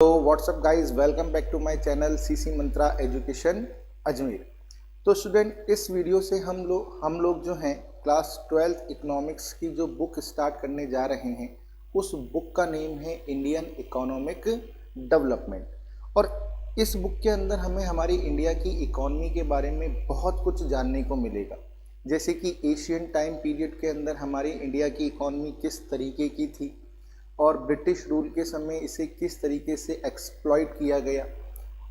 तो what's up guys, welcome back to my channel CC Mantra education Ajmer. तो student, इस video से हम लोग जो हैं क्लास 12th इकोनॉमिक्स की जो बुक स्टार्ट करने जा रहे हैं, उस बुक का नेम है इंडियन इकोनॉमिक डेवलपमेंट। और इस बुक के अंदर हमें हमारी इंडिया की इकोनॉमी के बारे में बहुत कुछ जानने को मिलेगा, जैसे कि एशियन टाइम पीरियड के अंदर हमारी इंडिया की इकोनॉमी किस तरीके की थी और ब्रिटिश रूल के समय इसे किस तरीके से एक्सप्लॉइट किया गया,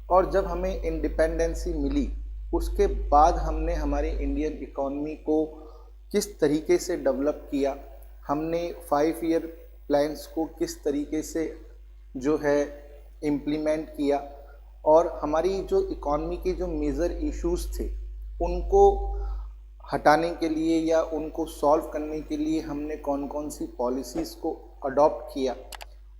और जब हमें इंडिपेंडेंसी मिली उसके बाद हमने हमारी इंडियन इकोनॉमी को किस तरीके से डेवलप किया, हमने 5 ईयर प्लान्स को किस तरीके से जो है इम्प्लीमेंट किया, और हमारी जो इकोनॉमी के जो मेजर इश्यूज थे उनको हटाने के लिए या उनको सॉल्व करने के लिए हमने कौन कौन सी पॉलिसीज़ को अडॉप्ट किया।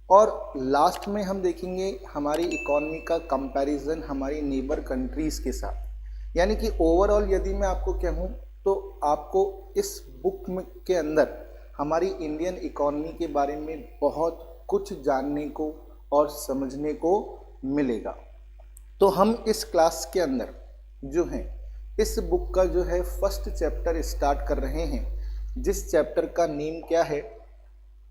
और लास्ट में हम देखेंगे हमारी इकोनॉमी का कंपैरिजन हमारी नेबर कंट्रीज़ के साथ। यानी कि ओवरऑल यदि मैं आपको कहूँ तो आपको इस बुक में के अंदर हमारी इंडियन इकोनॉमी के बारे में बहुत कुछ जानने को और समझने को मिलेगा। तो हम इस क्लास के अंदर जो हैं इस बुक का जो है फर्स्ट चैप्टर स्टार्ट कर रहे हैं, जिस चैप्टर का नेम क्या है,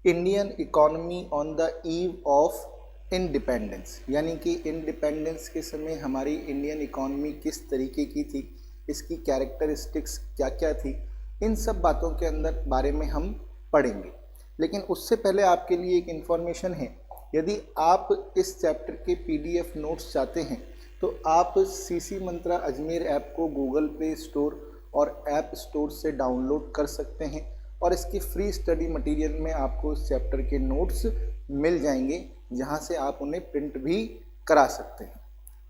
Indian economy on the eve of independence. यानी कि इंडिपेंडेंस के समय हमारी इंडियन इकोनॉमी किस तरीके की थी, इसकी कैरेक्टरिस्टिक्स क्या क्या थी, इन सब बातों के अंदर बारे में हम पढ़ेंगे। लेकिन उससे पहले आपके लिए एक इन्फॉर्मेशन है, यदि आप इस चैप्टर के PDF नोट्स चाहते हैं तो आप सीसी मंत्रा अजमेर ऐप को गूगल प्ले स्टोर और ऐप स्टोर से डाउनलोड कर सकते हैं, और इसकी फ्री स्टडी मटेरियल में आपको इस चैप्टर के नोट्स मिल जाएंगे, जहां से आप उन्हें प्रिंट भी करा सकते हैं।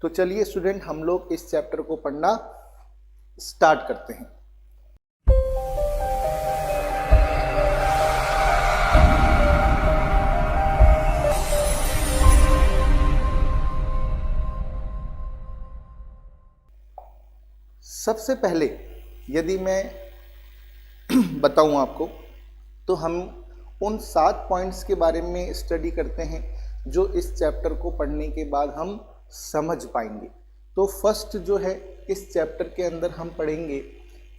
तो चलिए स्टूडेंट, हम लोग इस चैप्टर को पढ़ना स्टार्ट करते हैं। सबसे पहले यदि मैं बताऊं आपको, तो हम उन 7 पॉइंट्स के बारे में स्टडी करते हैं जो इस चैप्टर को पढ़ने के बाद हम समझ पाएंगे। तो फर्स्ट जो है इस चैप्टर के अंदर हम पढ़ेंगे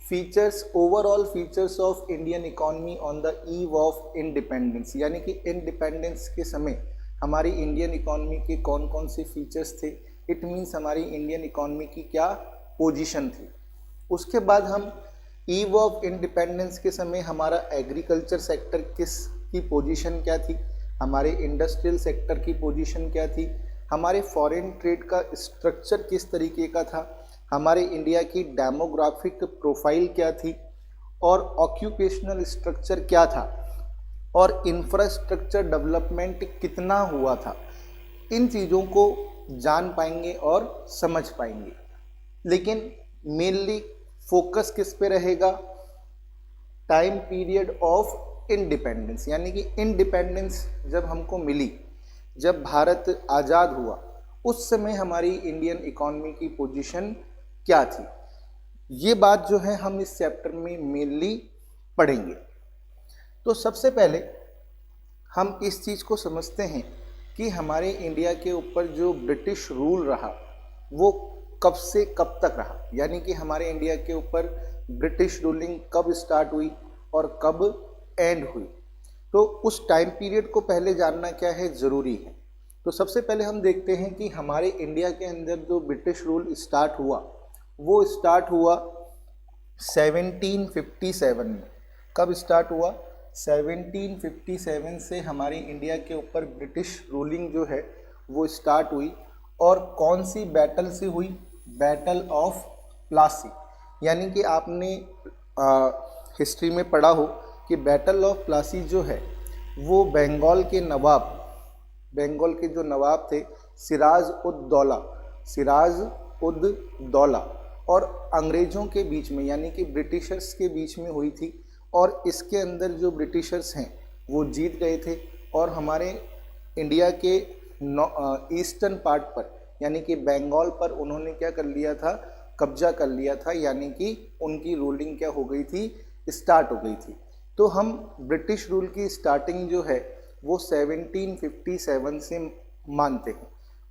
features, overall features of Indian economy on the eve of independence. यानी कि इंडिपेंडेंस के समय हमारी इंडियन इकोनॉमी के कौन कौन से फीचर्स थे, इट मीन्स हमारी इंडियन इकोनॉमी की क्या पोजीशन थी। उसके बाद हम ईव ऑफ इंडिपेंडेंस के समय हमारा एग्रीकल्चर सेक्टर किस की पोजीशन क्या थी, हमारे इंडस्ट्रियल सेक्टर की पोजीशन क्या थी, हमारे फॉरेन ट्रेड का स्ट्रक्चर किस तरीके का था, हमारे इंडिया की डेमोग्राफिक प्रोफाइल क्या थी, और ऑक्यूपेशनल स्ट्रक्चर क्या था, और इंफ्रास्ट्रक्चर डेवलपमेंट कितना हुआ था। इन चीज़ों को जान पाएंगे और समझ पाएंगे। लेकिन मेनली फोकस किस पे रहेगा, टाइम पीरियड ऑफ इंडिपेंडेंस। यानी कि इंडिपेंडेंस जब हमको मिली, जब भारत आज़ाद हुआ, उस समय हमारी इंडियन इकोनॉमी की पोजीशन क्या थी, ये बात जो है हम इस चैप्टर में मेनली पढ़ेंगे। तो सबसे पहले हम इस चीज़ को समझते हैं कि हमारे इंडिया के ऊपर जो ब्रिटिश रूल रहा वो कब से कब तक रहा। यानी कि हमारे इंडिया के ऊपर ब्रिटिश रूलिंग कब स्टार्ट हुई और कब एंड हुई। तो उस टाइम पीरियड को पहले जानना क्या है, ज़रूरी है। तो सबसे पहले हम देखते हैं कि हमारे इंडिया के अंदर जो ब्रिटिश रूल स्टार्ट हुआ वो स्टार्ट हुआ 1757 में। कब स्टार्ट हुआ? 1757 से हमारी इंडिया के ऊपर ब्रिटिश रूलिंग जो है वो स्टार्ट हुई। और कौन सी बैटल से हुई? Battle of Plassey. यानी कि आपने हिस्ट्री में पढ़ा हो कि बैटल ऑफ प्लासी जो है वो बंगाल के जो नवाब थे सिराज उद दौला और अंग्रेज़ों के बीच में, यानी कि ब्रिटिशर्स के बीच में हुई थी। और इसके अंदर जो ब्रिटिशर्स हैं वो जीत गए थे, और हमारे इंडिया के ईस्टर्न पार्ट पर यानी कि बंगाल पर उन्होंने क्या कर लिया था, कब्जा कर लिया था। यानी कि उनकी रूलिंग क्या हो गई थी, स्टार्ट हो गई थी। तो हम ब्रिटिश रूल की स्टार्टिंग जो है वो 1757 से मानते हैं।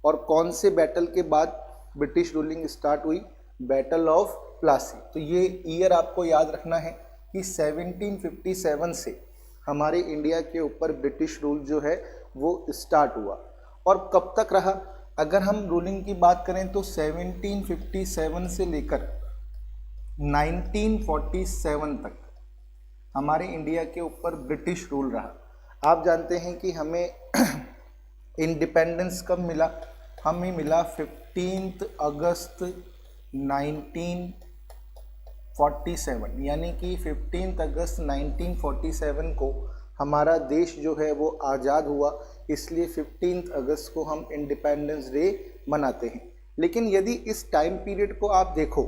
और कौन से बैटल के बाद ब्रिटिश रूलिंग स्टार्ट हुई? Battle of Plassey. तो ये ईयर आपको याद रखना है कि 1757 से हमारे इंडिया के ऊपर ब्रिटिश रूल जो है वो स्टार्ट हुआ। और कब तक रहा? अगर हम रूलिंग की बात करें तो 1757 से लेकर 1947 तक हमारे इंडिया के ऊपर ब्रिटिश रूल रहा। आप जानते हैं कि हमें इंडिपेंडेंस कब मिला? हमें मिला 15 अगस्त 1947, यानी कि 15 अगस्त 1947 को हमारा देश जो है वो आज़ाद हुआ, इसलिए 15 अगस्त को हम इंडिपेंडेंस डे मनाते हैं। लेकिन यदि इस टाइम पीरियड को आप देखो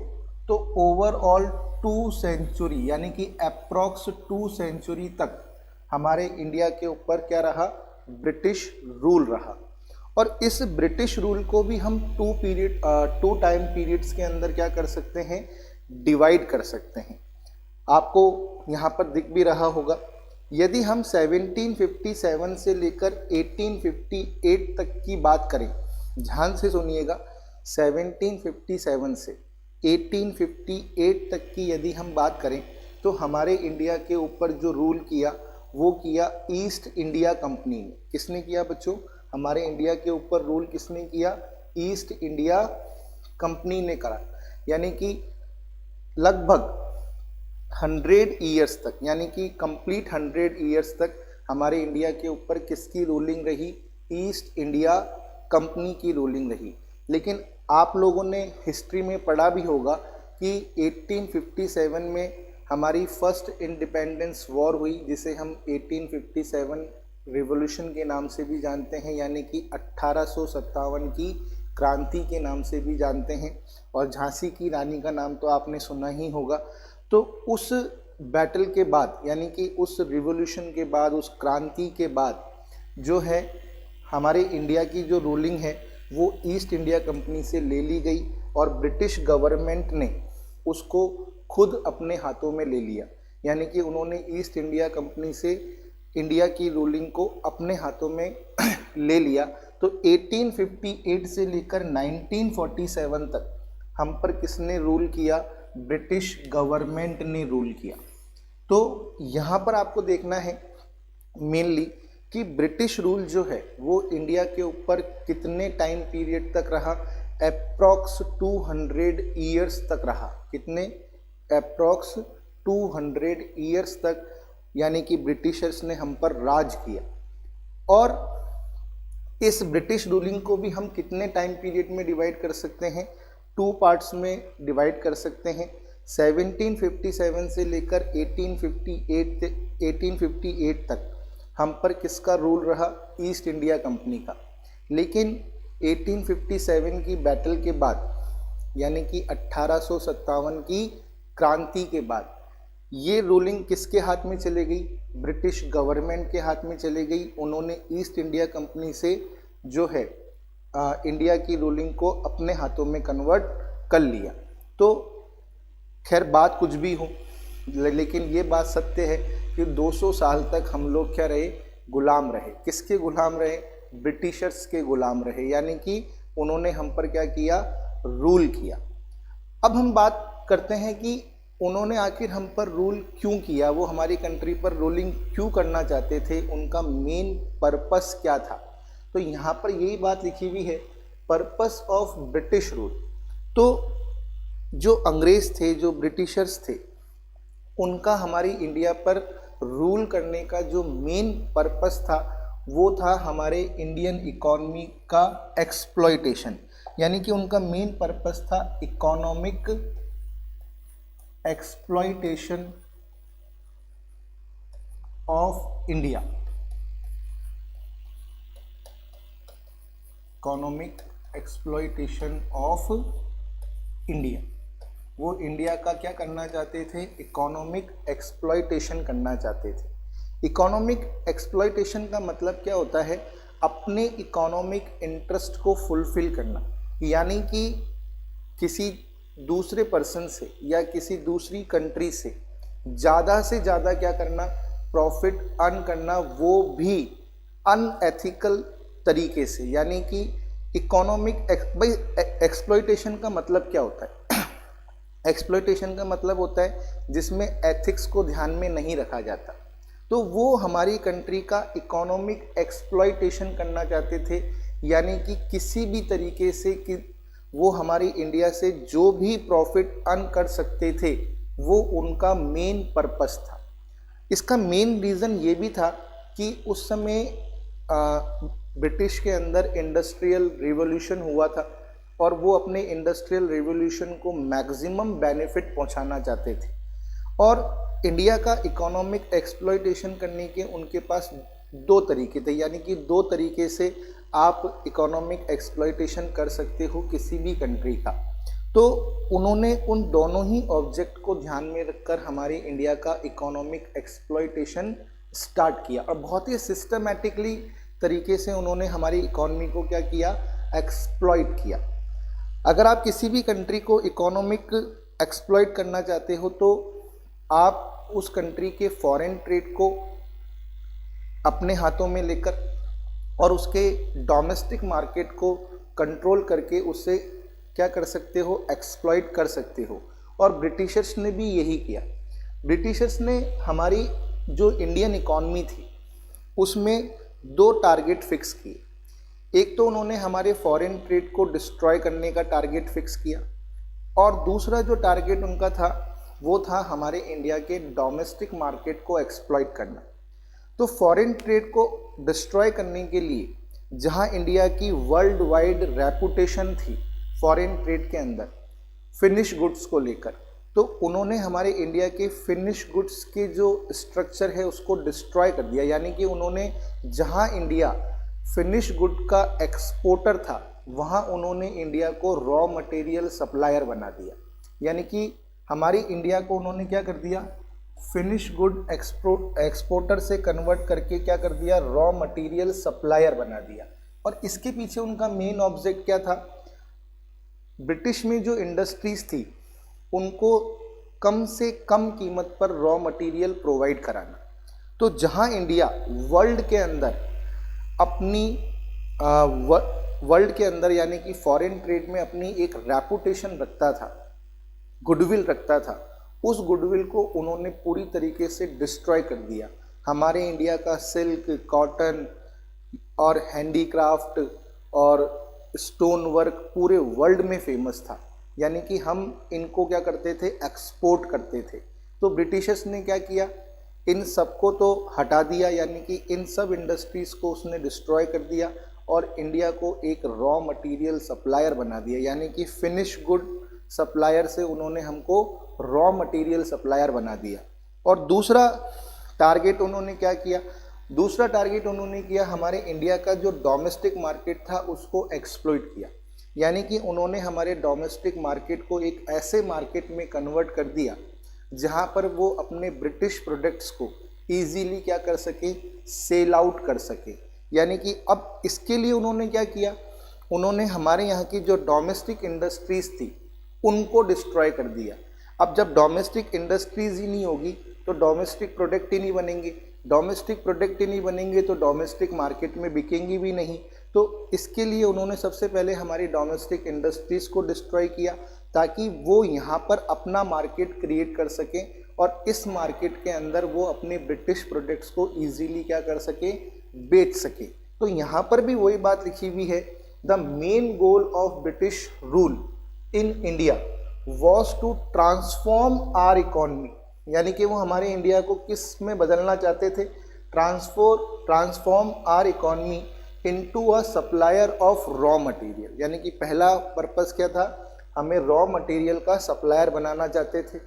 तो ओवरऑल 2 सेंचुरी यानी कि अप्रॉक्स 2 सेंचुरी तक हमारे इंडिया के ऊपर क्या रहा? ब्रिटिश रूल रहा। और इस ब्रिटिश रूल को भी हम 2 टाइम पीरियड्स के अंदर क्या कर सकते हैं? डिवाइड कर सकते हैं। आपको यहाँ पर दिख भी रहा होगा। यदि हम 1757 से लेकर 1858 तक की बात करें, ध्यान से सुनिएगा, 1757 से 1858 तक की यदि हम बात करें तो हमारे इंडिया के ऊपर जो रूल किया वो किया ईस्ट इंडिया कंपनी ने। किसने किया बच्चों? हमारे इंडिया के ऊपर रूल किसने किया? ईस्ट इंडिया कंपनी ने करा। यानी कि लगभग 100 ईयर्स तक, यानी कि कंप्लीट 100 ईयर्स तक हमारे इंडिया के ऊपर किसकी रूलिंग रही? ईस्ट इंडिया कंपनी की रूलिंग रही। लेकिन आप लोगों ने हिस्ट्री में पढ़ा भी होगा कि 1857 में हमारी फर्स्ट इंडिपेंडेंस वॉर हुई, जिसे हम 1857 रिवॉल्यूशन के नाम से भी जानते हैं, यानी कि 1857 की क्रांति के नाम से भी जानते हैं। और झांसी की रानी का नाम तो आपने सुना ही होगा। तो उस बैटल के बाद, यानी कि उस रिवॉल्यूशन के बाद, उस क्रांति के बाद जो है हमारे इंडिया की जो रूलिंग है वो ईस्ट इंडिया कंपनी से ले ली गई और ब्रिटिश गवर्नमेंट ने उसको खुद अपने हाथों में ले लिया। यानी कि उन्होंने ईस्ट इंडिया कंपनी से इंडिया की रूलिंग को अपने हाथों में ले लिया। तो 1858 से लेकर 1947 तक हम पर किसने रूल किया? ब्रिटिश गवर्नमेंट ने रूल किया। तो यहाँ पर आपको देखना है मेनली कि ब्रिटिश रूल जो है वो इंडिया के ऊपर कितने टाइम पीरियड तक रहा? अप्रॉक्स 200 ईयर्स तक रहा। कितने? अप्रॉक्स 200 ईयर्स तक, यानी कि ब्रिटिशर्स ने हम पर राज किया। और इस ब्रिटिश रूलिंग को भी हम कितने टाइम पीरियड में डिवाइड कर सकते हैं? 2 पार्ट्स में डिवाइड कर सकते हैं। 1757 से लेकर 1858 तक हम पर किसका रूल रहा? ईस्ट इंडिया कंपनी का। लेकिन 1857 की बैटल के बाद, यानी कि 1857 की क्रांति के बाद, ये रूलिंग किसके हाथ में चले गई? ब्रिटिश गवर्नमेंट के हाथ में चले गई। उन्होंने ईस्ट इंडिया कंपनी से जो है इंडिया की रूलिंग को अपने हाथों में कन्वर्ट कर लिया। तो खैर बात कुछ भी हो, लेकिन ये बात सत्य है कि 200 साल तक हम लोग क्या रहे? गुलाम रहे। किसके गुलाम रहे? ब्रिटिशर्स के गुलाम रहे। यानी कि उन्होंने हम पर क्या किया? रूल किया। अब हम बात करते हैं कि उन्होंने आखिर हम पर रूल क्यों किया, वो हमारी कंट्री पर रूलिंग क्यों करना चाहते थे, उनका मेन पर्पस क्या था। तो यहाँ पर यही बात लिखी हुई है, पर्पस ऑफ ब्रिटिश रूल। तो जो अंग्रेज थे, जो ब्रिटिशर्स थे, उनका हमारी इंडिया पर रूल करने का जो मेन पर्पस था वो था हमारे इंडियन इकोनॉमी का एक्सप्लॉयटेशन। यानी कि उनका मेन पर्पस था economic exploitation of India. Economic exploitation of India. वो इंडिया का क्या करना चाहते थे? इकोनॉमिक एक्सप्लॉयटेशन करना चाहते थे। इकोनॉमिक एक्सप्लॉयटेशन का मतलब क्या होता है? अपने इकोनॉमिक इंटरेस्ट को फुलफिल करना। यानी कि किसी दूसरे पर्सन से या किसी दूसरी कंट्री से ज़्यादा क्या करना? प्रॉफिट अर्न करना, वो भी अनएथिकल तरीके से। यानी कि इकोनॉमिक भाई एक्सप्लॉइटेशन का मतलब क्या होता है? एक्सप्लॉइटेशन का मतलब होता है जिसमें एथिक्स को ध्यान में नहीं रखा जाता। तो वो हमारी कंट्री का इकोनॉमिक एक्सप्लॉइटेशन करना चाहते थे, यानी कि किसी भी तरीके से कि वो हमारी इंडिया से जो भी प्रॉफिट अर्न कर सकते थे वो उनका मेन पर्पस था। इसका मेन रीज़न ये भी था कि उस समय ब्रिटिश के अंदर इंडस्ट्रियल रिवॉल्यूशन हुआ था और वो अपने इंडस्ट्रियल रिवॉल्यूशन को मैक्सिमम बेनिफिट पहुंचाना चाहते थे, और इंडिया का इकोनॉमिक एक्सप्लॉइटेशन करने के उनके पास दो तरीके थे, यानी कि दो तरीके से आप इकोनॉमिक एक्सप्लॉइटेशन कर सकते हो किसी भी कंट्री का। तो उन्होंने उन दोनों ही ऑब्जेक्ट को ध्यान में रखकर हमारी इंडिया का इकोनॉमिक एक्सप्लॉइटेशन स्टार्ट किया, और बहुत ही सिस्टमैटिकली तरीके से उन्होंने हमारी इकोनॉमी को क्या किया, एक्सप्लॉइट किया। अगर आप किसी भी कंट्री को इकोनॉमिक एक्सप्लॉइट करना चाहते हो तो आप उस कंट्री के फॉरेन ट्रेड को अपने हाथों में लेकर और उसके डोमेस्टिक मार्केट को कंट्रोल करके उससे क्या कर सकते हो, एक्सप्लॉइट कर सकते हो। और ब्रिटिशर्स ने भी यही किया। ब्रिटिशर्स ने हमारी जो इंडियन इकॉनमी थी उसमें दो टारगेट फिक्स किए। एक तो उन्होंने हमारे फॉरेन ट्रेड को डिस्ट्रॉय करने का टारगेट फिक्स किया, और दूसरा जो टारगेट उनका था वो था हमारे इंडिया के डोमेस्टिक मार्केट को एक्सप्लॉइट करना। तो फॉरेन ट्रेड को डिस्ट्रॉय करने के लिए जहां इंडिया की वर्ल्ड वाइड रेपुटेशन थी फॉरेन ट्रेड के अंदर फिनिश गुड्स को लेकर, तो उन्होंने हमारे इंडिया के फिनिश गुड्स के जो स्ट्रक्चर है उसको डिस्ट्रॉय कर दिया। यानी कि उन्होंने जहां इंडिया फिनिश गुड का एक्सपोर्टर था वहां उन्होंने इंडिया को रॉ मटेरियल सप्लायर बना दिया। यानी कि हमारी इंडिया को उन्होंने क्या कर दिया, फिनिश गुड एक्सपोर्टर से कन्वर्ट करके क्या कर दिया, रॉ मटेरियल सप्लायर बना दिया। और इसके पीछे उनका मेन ऑब्जेक्ट क्या था, ब्रिटिश में जो इंडस्ट्रीज थी उनको कम से कम कीमत पर रॉ मटेरियल प्रोवाइड कराना। तो जहां इंडिया वर्ल्ड के अंदर अपनी वर्ल्ड के अंदर यानी कि फॉरेन ट्रेड में अपनी एक रेपुटेशन रखता था, गुडविल रखता था, उस गुडविल को उन्होंने पूरी तरीके से डिस्ट्रॉय कर दिया। हमारे इंडिया का सिल्क, कॉटन और हैंडीक्राफ्ट और स्टोन वर्क पूरे वर्ल्ड में फेमस था। यानी कि हम इनको क्या करते थे, एक्सपोर्ट करते थे। तो ब्रिटिशर्स ने क्या किया, इन सबको तो हटा दिया, यानी कि इन सब इंडस्ट्रीज़ को उसने डिस्ट्रॉय कर दिया और इंडिया को एक रॉ मटेरियल सप्लायर बना दिया। यानी कि फिनिश गुड सप्लायर से उन्होंने हमको रॉ मटेरियल सप्लायर बना दिया। और दूसरा टारगेट उन्होंने क्या किया, दूसरा टारगेट उन्होंने किया हमारे इंडिया का जो डोमेस्टिक मार्केट था उसको एक्सप्लॉइट किया। यानी कि उन्होंने हमारे डोमेस्टिक मार्केट को एक ऐसे मार्केट में कन्वर्ट कर दिया जहां पर वो अपने ब्रिटिश प्रोडक्ट्स को इजीली क्या कर सके, सेल आउट कर सके। यानी कि अब इसके लिए उन्होंने क्या किया, उन्होंने हमारे यहाँ की जो डोमेस्टिक इंडस्ट्रीज़ थी उनको डिस्ट्रॉय कर दिया। अब जब डोमेस्टिक इंडस्ट्रीज़ ही नहीं होगी तो डोमेस्टिक प्रोडक्ट ही नहीं बनेंगे, डोमेस्टिक प्रोडक्ट ही नहीं बनेंगे तो डोमेस्टिक मार्केट में बिकेंगी भी नहीं। तो इसके लिए उन्होंने सबसे पहले हमारी डोमेस्टिक इंडस्ट्रीज़ को डिस्ट्रॉय किया ताकि वो यहाँ पर अपना मार्केट क्रिएट कर सकें और इस मार्केट के अंदर वो अपने ब्रिटिश प्रोडक्ट्स को ईजीली क्या कर सके, बेच सके। तो यहाँ पर भी वही बात लिखी हुई है, the main goal of British rule in India was to transform our economy. यानी कि वो हमारे इंडिया को किस में बदलना चाहते थे, transform our economy into a supplier of raw material. यानी कि पहला पर्पस क्या था, हमें रॉ मटेरियल का सप्लायर बनाना चाहते थे,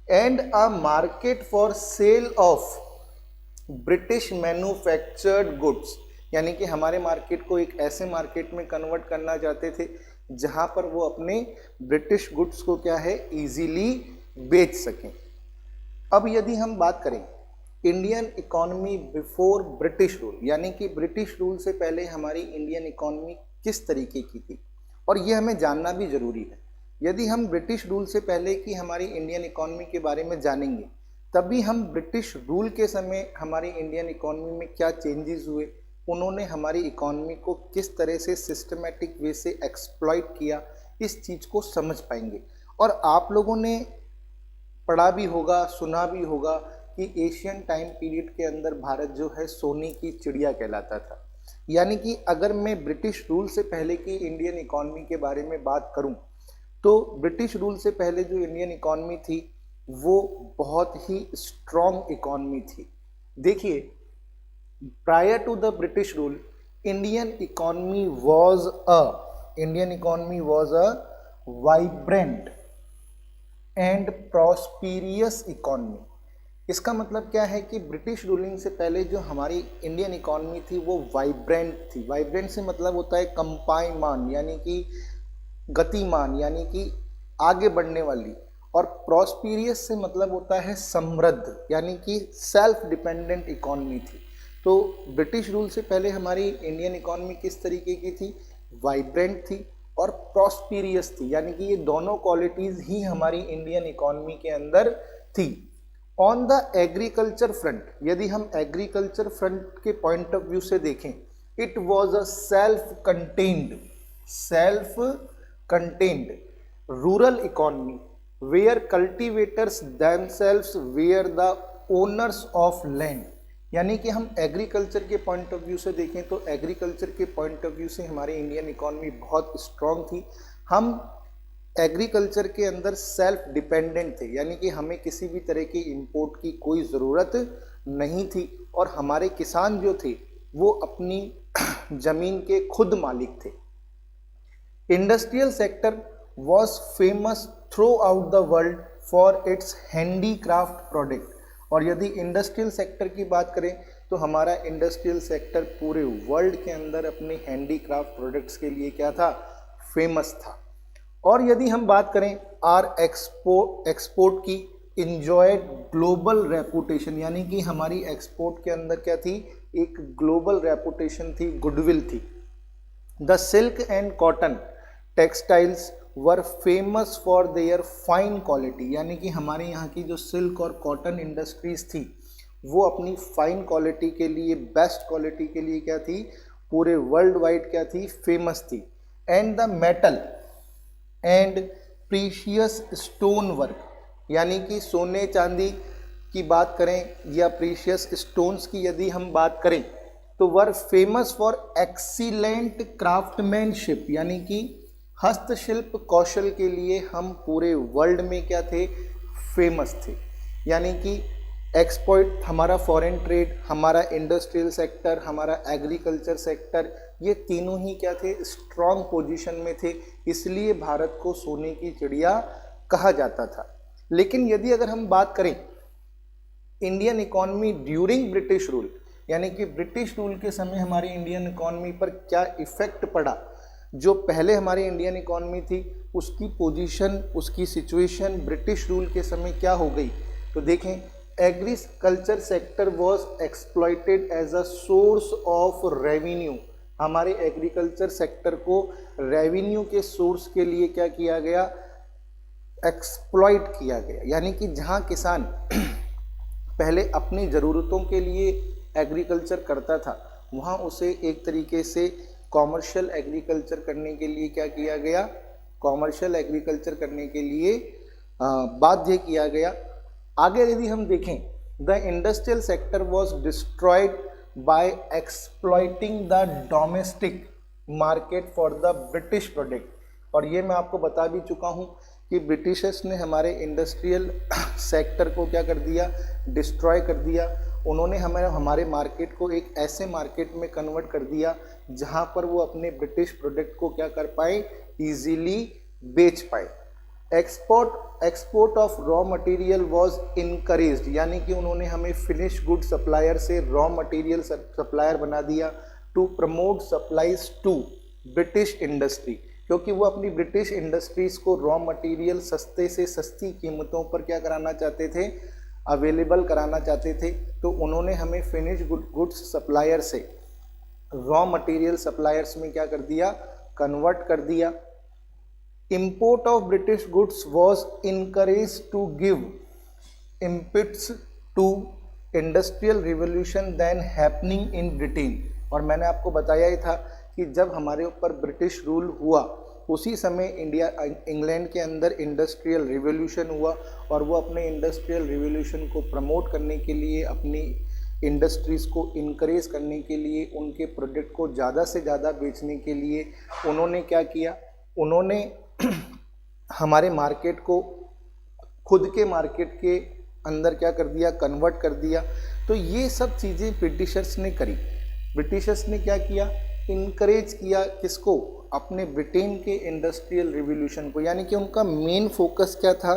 and a market for sale of British manufactured goods. यानी कि हमारे मार्केट को एक ऐसे मार्केट में कन्वर्ट करना चाहते थे जहां पर वो अपने ब्रिटिश गुड्स को क्या है, इजीली बेच सकें। अब यदि हम बात करें Indian economy before British rule, यानी कि ब्रिटिश रूल से पहले हमारी इंडियन इकॉनमी किस तरीके की थी, और ये हमें जानना भी ज़रूरी है। यदि हम ब्रिटिश रूल से पहले की हमारी इंडियन इकॉनमी के बारे में जानेंगे तभी हम ब्रिटिश रूल के समय हमारी इंडियन इकॉनमी में क्या चेंजेस हुए, उन्होंने हमारी इकॉनमी को किस तरह से सिस्टमेटिक वे से एक्सप्लॉइट किया, इस चीज़ को समझ पाएंगे। और आप लोगों ने पढ़ा भी होगा, सुना भी होगा कि एशियन टाइम पीरियड के अंदर भारत जो है सोने की चिड़िया कहलाता था। यानी कि अगर मैं ब्रिटिश रूल से पहले की इंडियन इकॉनमी के बारे में बात करूं, तो ब्रिटिश रूल से पहले जो इंडियन इकॉनमी थी वो बहुत ही स्ट्रॉन्ग इकॉनमी थी। देखिए, prior to the British rule Indian economy was a vibrant and prosperous economy. इसका मतलब क्या है कि ब्रिटिश रूलिंग से पहले जो हमारी इंडियन इकॉनमी थी वो वाइब्रेंट थी। वाइब्रेंट से मतलब होता है कंपायमान, यानी कि गतिमान, यानी कि आगे बढ़ने वाली। और प्रॉस्पेरियस से मतलब होता है समृद्ध, यानी कि सेल्फ डिपेंडेंट इकॉनमी थी। तो ब्रिटिश रूल से पहले हमारी इंडियन इकॉनमी किस तरीके की थी? वाइब्रेंट थी और प्रॉस्पेरियस थी, यानी कि ये दोनों क्वालिटीज ही हमारी इंडियन इकॉनमी के अंदर थी। ऑन द एग्रीकल्चर फ्रंट, यदि हम एग्रीकल्चर फ्रंट के पॉइंट ऑफ व्यू से देखें, it was a self contained rural economy where cultivators themselves were the owners of land. यानी कि हम एग्रीकल्चर के पॉइंट ऑफ व्यू से देखें तो एग्रीकल्चर के पॉइंट ऑफ व्यू से हमारी इंडियन इकॉनमी बहुत स्ट्रॉन्ग थी। हम एग्रीकल्चर के अंदर सेल्फ डिपेंडेंट थे, यानी कि हमें किसी भी तरह की इंपोर्ट की कोई ज़रूरत नहीं थी। और हमारे किसान जो थे वो अपनी ज़मीन के खुद मालिक थे। Industrial sector was famous through out the world for its handicraft product. और यदि इंडस्ट्रियल सेक्टर की बात करें तो हमारा इंडस्ट्रियल सेक्टर पूरे वर्ल्ड के अंदर अपने हैंडीक्राफ्ट प्रोडक्ट्स के लिए क्या था? फेमस था। और यदि हम बात करें आर एक्सपोर्ट की, इंजॉयड ग्लोबल रेपुटेशन, यानी कि हमारी एक्सपोर्ट के अंदर क्या थी? एक ग्लोबल रेपुटेशन थी, गुडविल थी। The silk and cotton textiles were famous for their fine quality, यानी कि हमारे यहाँ की जो सिल्क और कॉटन इंडस्ट्रीज थी वो अपनी फाइन क्वालिटी के लिए, बेस्ट क्वालिटी के लिए क्या थी? पूरे वर्ल्ड वाइड क्या थी? फेमस थी। And the metal and precious stone work, यानी कि सोने चांदी की बात करें या प्रीशियस स्टोन्स की यदि हम बात करें तो वर फेमस फॉर एक्सीलेंट क्राफ्टमैनशिप, यानी कि हस्तशिल्प कौशल के लिए हम पूरे वर्ल्ड में क्या थे? फेमस थे। यानी कि एक्सपोर्ट, हमारा फॉरेन ट्रेड, हमारा इंडस्ट्रियल सेक्टर, हमारा एग्रीकल्चर सेक्टर, ये तीनों ही क्या थे? स्ट्रॉन्ग पोजीशन में थे। इसलिए भारत को सोने की चिड़िया कहा जाता था। लेकिन यदि अगर हम बात करें Indian economy during British rule, यानी कि ब्रिटिश रूल के समय हमारी इंडियन इकॉनमी पर क्या इफेक्ट पड़ा, जो पहले हमारी इंडियन इकॉनमी थी उसकी पोजीशन, उसकी सिचुएशन ब्रिटिश रूल के समय क्या हो गई, तो देखें, agriculture sector was exploited as a source of revenue. हमारे एग्रीकल्चर सेक्टर को रेवेन्यू के सोर्स के लिए क्या किया गया? एक्सप्लॉइट किया गया। यानी कि जहां किसान पहले अपनी ज़रूरतों के लिए एग्रीकल्चर करता था, वहां उसे एक तरीके से कॉमर्शियल एग्रीकल्चर करने के लिए क्या किया गया? कॉमर्शियल एग्रीकल्चर करने के लिए बाध्य किया गया। आगे यदि हम देखें, the industrial sector was destroyed by exploiting the domestic market for the British product. और ये मैं आपको बता भी चुका हूँ कि ब्रिटिशर्स ने हमारे इंडस्ट्रियल सेक्टर को क्या कर दिया? डिस्ट्रॉय कर दिया। उन्होंने हमारे मार्केट को एक ऐसे मार्केट में कन्वर्ट कर दिया जहां पर वो अपने ब्रिटिश प्रोडक्ट को क्या कर पाए? इजीली बेच पाए। Export of raw material was encouraged, यानी कि उन्होंने हमें फिनिश गुड सप्लायर से रॉ मटेरियल सप्लायर बना दिया to promote supplies to British industry, क्योंकि वो अपनी ब्रिटिश इंडस्ट्रीज को रॉ मटेरियल सस्ते से सस्ती कीमतों पर क्या कराना चाहते थे? अवेलेबल कराना चाहते थे। तो उन्होंने हमें फिनिश गुड्स सप्लायर से रॉ मटेरियल सप्लायर्स में क्या कर दिया? कन्वर्ट कर दिया। Import of British goods was encouraged to give impetus to industrial revolution then happening in Britain। और मैंने आपको बताया ही था कि जब हमारे ऊपर ब्रिटिश रूल हुआ उसी समय इंग्लैंड के अंदर इंडस्ट्रियल रिवॉल्यूशन हुआ और वो अपने इंडस्ट्रियल रिवॉल्यूशन को प्रमोट करने के लिए, अपनी इंडस्ट्रीज़ को इनकरेज करने के लिए, उनके प्रोडक्ट को ज़्यादा से ज़्यादा बेचने के लिए उन्होंने क्या किया, उन्होंने हमारे मार्केट को खुद के मार्केट के अंदर क्या कर दिया, कन्वर्ट कर दिया। तो ये सब चीज़ें ब्रिटिशर्स ने करी। ब्रिटिशर्स ने क्या किया, इनकरेज किया किसको, अपने ब्रिटेन के इंडस्ट्रियल रिवॉल्यूशन को। यानी कि उनका मेन फोकस क्या था,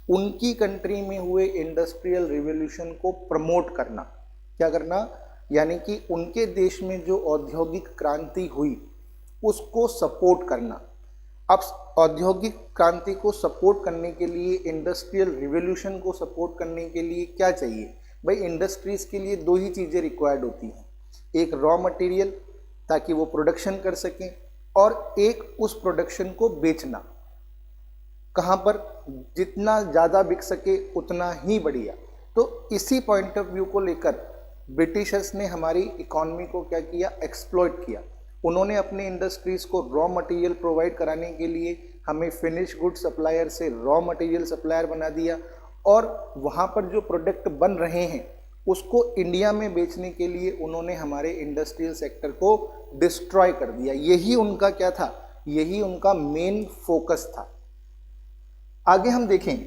उनकी कंट्री में हुए इंडस्ट्रियल रिवॉल्यूशन को प्रमोट करना। क्या करना, यानी कि उनके देश में जो औद्योगिक क्रांति हुई उसको सपोर्ट करना। अब औद्योगिक क्रांति को सपोर्ट करने के लिए, इंडस्ट्रियल रिवॉल्यूशन को सपोर्ट करने के लिए क्या चाहिए भाई, इंडस्ट्रीज़ के लिए दो ही चीज़ें रिक्वायर्ड होती हैं, एक रॉ मटेरियल ताकि वो प्रोडक्शन कर सकें, और एक उस प्रोडक्शन को बेचना। कहाँ पर, जितना ज़्यादा बिक सके उतना ही बढ़िया। तो इसी पॉइंट ऑफ व्यू को लेकर ब्रिटिशर्स ने हमारी इकॉनमी को क्या किया, एक्सप्लॉइट किया। उन्होंने अपने इंडस्ट्रीज़ को रॉ मटेरियल प्रोवाइड कराने के लिए हमें फिनिश गुड सप्लायर से रॉ मटेरियल सप्लायर बना दिया, और वहाँ पर जो प्रोडक्ट बन रहे हैं उसको इंडिया में बेचने के लिए उन्होंने हमारे इंडस्ट्रियल सेक्टर को डिस्ट्रॉय कर दिया। यही उनका क्या था, यही उनका मेन फोकस था। आगे हम देखें,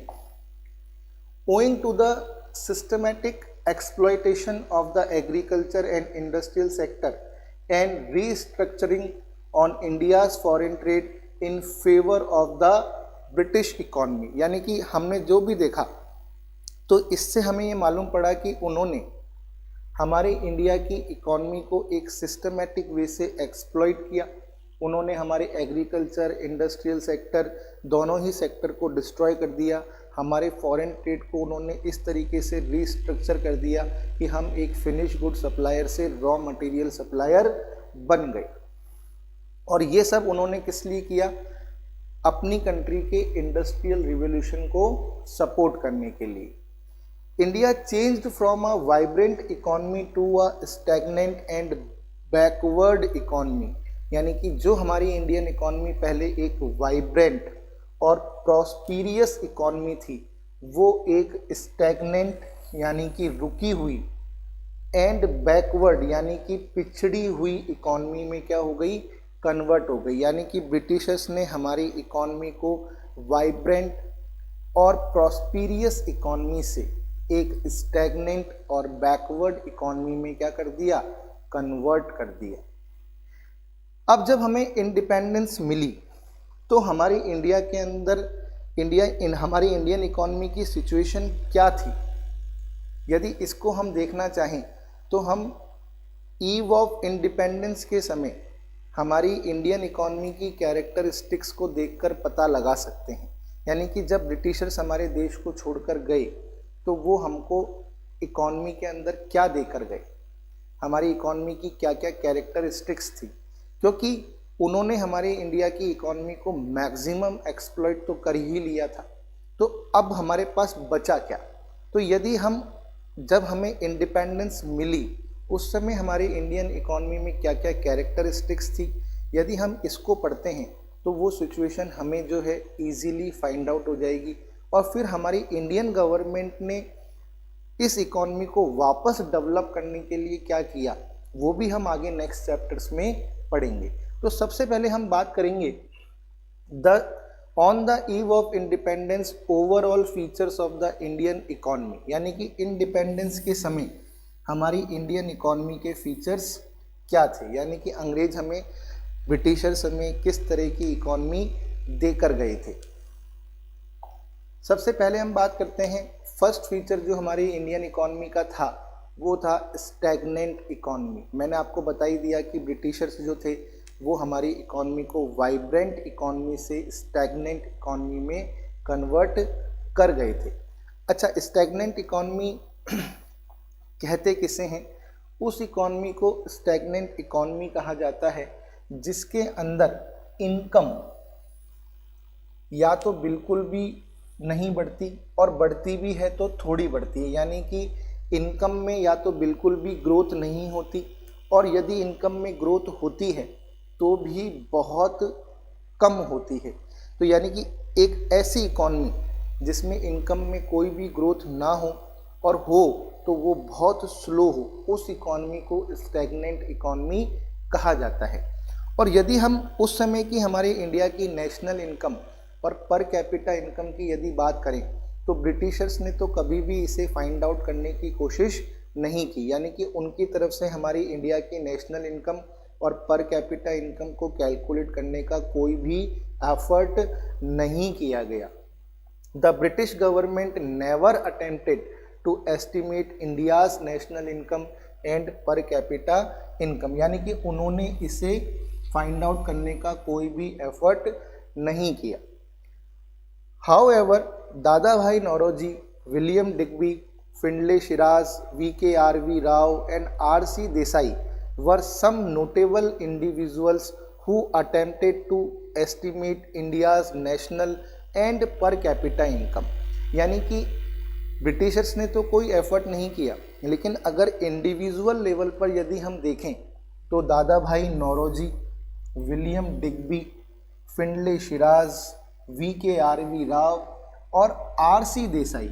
owing to the systematic exploitation of the agriculture and industrial sector and restructuring on India's foreign trade in favor of the British economy। यानी कि हमने जो भी देखा तो इससे हमें ये मालूम पड़ा कि उन्होंने हमारे इंडिया की इकॉनमी को एक सिस्टमैटिक वे से एक्सप्लॉइट किया। उन्होंने हमारे एग्रीकल्चर, इंडस्ट्रियल सेक्टर, दोनों ही सेक्टर को डिस्ट्रॉय कर दिया। हमारे फॉरेन ट्रेड को उन्होंने इस तरीके से रीस्ट्रक्चर कर दिया कि हम एक फिनिश गुड सप्लायर से रॉ मटेरियल सप्लायर बन गए। और ये सब उन्होंने किस लिए किया, अपनी कंट्री के इंडस्ट्रियल रिवॉल्यूशन को सपोर्ट करने के लिए। India changed from a vibrant economy to a stagnant and backward economy. यानी कि जो हमारी इंडियन इकॉनमी पहले एक वाइब्रेंट और प्रॉस्पीरियस इकॉनमी थी, वो एक स्टैग्नेंट यानी कि रुकी हुई, एंड बैकवर्ड यानी कि पिछड़ी हुई इकॉनमी में क्या हो गई, कन्वर्ट हो गई। यानी कि ब्रिटिशर्स ने हमारी इकॉनमी को वाइब्रेंट और प्रॉस्पीरियस इकॉनमी से एक स्टैग्नेंट और बैकवर्ड इकॉनमी में क्या कर दिया, कन्वर्ट कर दिया। अब जब हमें इंडिपेंडेंस मिली तो हमारी इंडिया के अंदर हमारी इंडियन इकॉनमी की सिचुएशन क्या थी, यदि इसको हम देखना चाहें तो हम ईव ऑफ इंडिपेंडेंस के समय हमारी इंडियन इकॉनमी की कैरेक्टरिस्टिक्स को देखकर पता लगा सकते हैं। यानी कि जब ब्रिटिशर्स हमारे देश को छोड़कर गए तो वो हमको इकॉनमी के अंदर क्या देकर गए, हमारी इकॉनमी की क्या क्या कैरेक्टरिस्टिक्स थी, क्योंकि उन्होंने हमारे इंडिया की इकॉनमी को मैक्सिमम एक्सप्लॉइट तो कर ही लिया था। तो अब हमारे पास बचा क्या, तो यदि जब हमें इंडिपेंडेंस मिली उस समय हमारी इंडियन इकॉनमी में क्या क्या कैरेक्टरिस्टिक्स थी, यदि हम इसको पढ़ते हैं तो वो सिचुएशन हमें जो है इजीली फाइंड आउट हो जाएगी। और फिर हमारी इंडियन गवर्नमेंट ने इस इकॉनमी को वापस डेवलप करने के लिए क्या किया, वो भी हम आगे नेक्स्ट चैप्टर्स में पढ़ेंगे। तो सबसे पहले हम बात करेंगे on the eve of independence overall features of the Indian economy. यानी कि इंडिपेंडेंस के समय हमारी इंडियन इकॉनमी के फीचर्स क्या थे, यानी कि अंग्रेज हमें, ब्रिटिशर्स हमें किस तरह की इकॉनमी देकर गए थे। सबसे पहले हम बात करते हैं, फर्स्ट फीचर जो हमारी इंडियन इकॉनमी का था वो था स्टैग्नेंट इकॉनमी। मैंने आपको बता ही दिया कि ब्रिटिशर्स जो थे वो हमारी इकॉनमी को वाइब्रेंट इकॉनमी से स्टैग्नेंट इकॉनमी में कन्वर्ट कर गए थे। अच्छा, स्टैग्नेंट इकॉनमी कहते किसे हैं, उस इकॉनमी को स्टैग्नेंट इकॉनमी कहा जाता है जिसके अंदर इनकम या तो बिल्कुल भी नहीं बढ़ती और बढ़ती भी है तो थोड़ी बढ़ती है। यानी कि इनकम में या तो बिल्कुल भी ग्रोथ नहीं होती और यदि इनकम में ग्रोथ होती है तो भी बहुत कम होती है। तो यानी कि एक ऐसी इकॉनमी जिसमें इनकम में कोई भी ग्रोथ ना हो और हो तो वो बहुत स्लो हो, उस इकॉनमी को स्टैग्नेंट इकॉनमी कहा जाता है। और यदि हम उस समय की हमारे इंडिया की नेशनल इनकम और पर कैपिटा इनकम की यदि बात करें तो ब्रिटिशर्स ने तो कभी भी इसे फाइंड आउट करने की कोशिश नहीं की, यानी कि उनकी तरफ से हमारी इंडिया की नेशनल इनकम और पर कैपिटा इनकम को कैलकुलेट करने का कोई भी एफर्ट नहीं किया गया। The British government never attempted to estimate India's national income and per capita income, यानी कि उन्होंने इसे फाइंड आउट करने का कोई भी एफर्ट नहीं किया। However Dadabhai Naoroji, William Digby, Findlay Shirras, VKRV Rao and RC Desai were some notable individuals who attempted to estimate India's national and per capita income। यानी कि ब्रिटिशर्स ने तो कोई एफर्ट नहीं किया, लेकिन अगर इंडिविजुअल लेवल पर यदि हम देखें तो Dadabhai Naoroji, William Digby, Findlay Shirras, VKRV Rao और RC देसाई,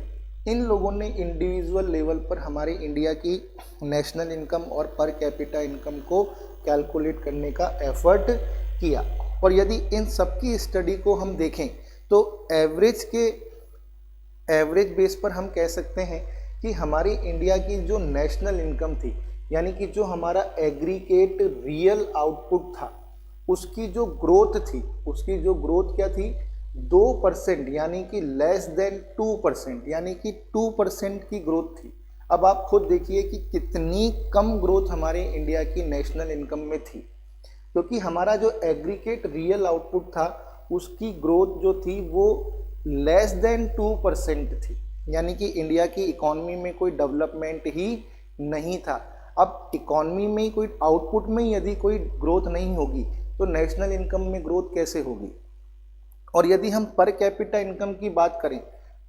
इन लोगों ने इंडिविजुअल लेवल पर हमारे इंडिया की नेशनल इनकम और पर कैपिटा इनकम को कैलकुलेट करने का एफर्ट किया। और यदि इन सबकी स्टडी को हम देखें तो एवरेज बेस पर हम कह सकते हैं कि हमारी इंडिया की जो नेशनल इनकम थी, यानी कि जो हमारा एग्रीगेट रियल आउटपुट था, उसकी जो ग्रोथ थी, उसकी जो ग्रोथ क्या थी, 2%, यानी कि लेस देन 2%, यानी कि 2% की ग्रोथ थी। अब आप खुद देखिए कि कितनी कम ग्रोथ हमारे इंडिया की नेशनल इनकम में थी, क्योंकि हमारा जो एग्रीगेट रियल आउटपुट था उसकी ग्रोथ जो थी वो लेस देन 2% थी, यानी कि इंडिया की इकॉनमी में कोई डेवलपमेंट ही नहीं था। अब इकॉनमी में कोई आउटपुट में यदि कोई ग्रोथ नहीं होगी तो नेशनल इनकम में ग्रोथ कैसे होगी। और यदि हम पर कैपिटा इनकम की बात करें,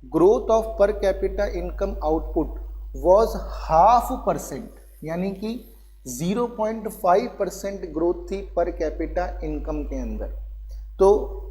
ग्रोथ ऑफ पर कैपिटा इनकम आउटपुट वाज 0.5%, यानी कि 0.5% ग्रोथ थी पर कैपिटा इनकम के अंदर। तो